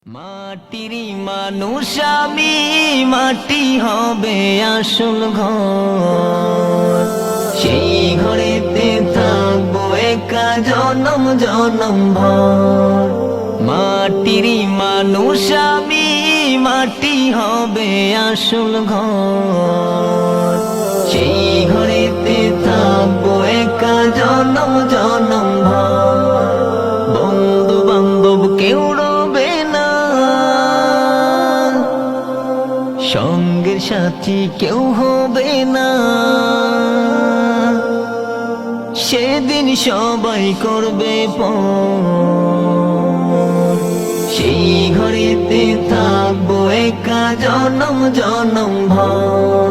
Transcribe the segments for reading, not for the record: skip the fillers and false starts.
মাটিরই মানুষ আমি, মাটি হবে আসল ঘর। সেই ঘরেতে থাকবো একা জনম জনম ভর। মাটিরই মানুষ আমি, মাটি হবে আসল ঘর। সেই ঘরেতে থাকবো একা জনম জনম ভর। বন্ধু বান্ধব কেউ রবে না, সঙ্গের সাথী কেউ হবে না। সেদিন সবাই করবে পর। সেই ঘরেতে থাকবো একা জনম জনম ভর।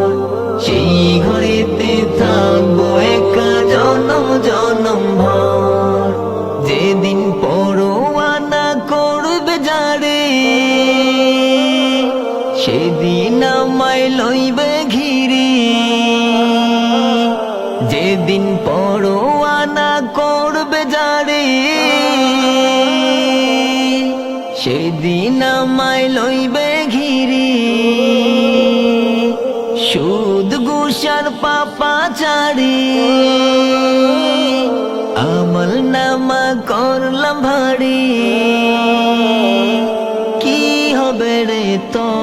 সেই ঘরেতে থাকবো একা জনম জনম ভর। যেদিন পরোয়ানা করবে যারে, সেদিন আমায় লইবে ঘিরে। যেদিন পরোয়ানা করবে যারে, সেদিন আমায় লইবে ঘিরে। সুদ ঘুষার পাপাচারে আমল নামা করলাম ভারী। কি হবে রে তোর?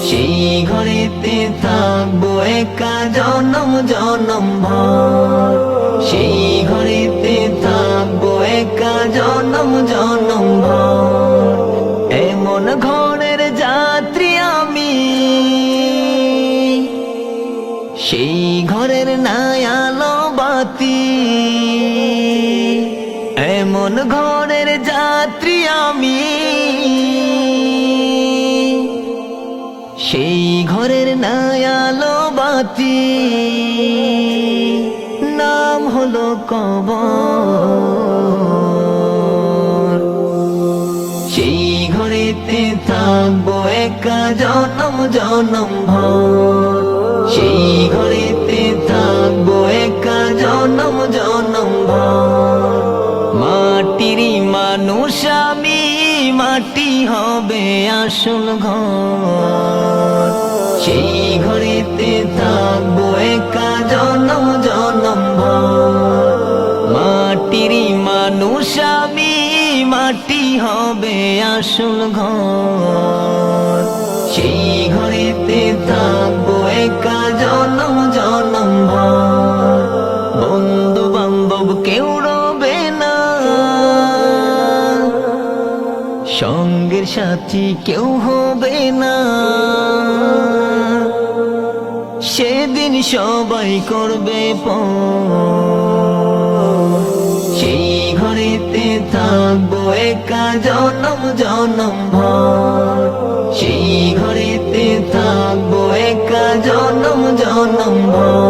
সেই ঘরেতে থাকবো একা জনম জনম ভর। সেই ঘরেতে থাকবো একা জনম জনম ভর। এমন ঘরের যাত্রী আমি, সেই ঘরের নাই আলো বাতি। এমন ঘরের যাত্রী আমি, সেই ঘরের নাই আলো বাতি। নাম হলো কবর। সেই ঘরেতে থাকবো একা জনম জনম ভর। সেই ঘরেতে থাকবো একা জনম জনম ভর। মাটিরই মানুষ আমি, মাটি হবে আসল ঘর। সেই ঘরেতে থাকবো একা জনম জনম ভর। মাটিরই মানুষ আমি, মাটি হবে আসল ঘর। সেই ঘরেতে থাকবো একা জনম জনম ভর। বন্ধু বান্ধব কেউ রবে না, সঙ্গের সাথী কেউ হবে না। সেদিন সবাই করবে পর। সেই ঘরেতে থাকবো একা জনম জনম ভর। সেই ঘরেতে থাকবো একা জনম জনম ভর।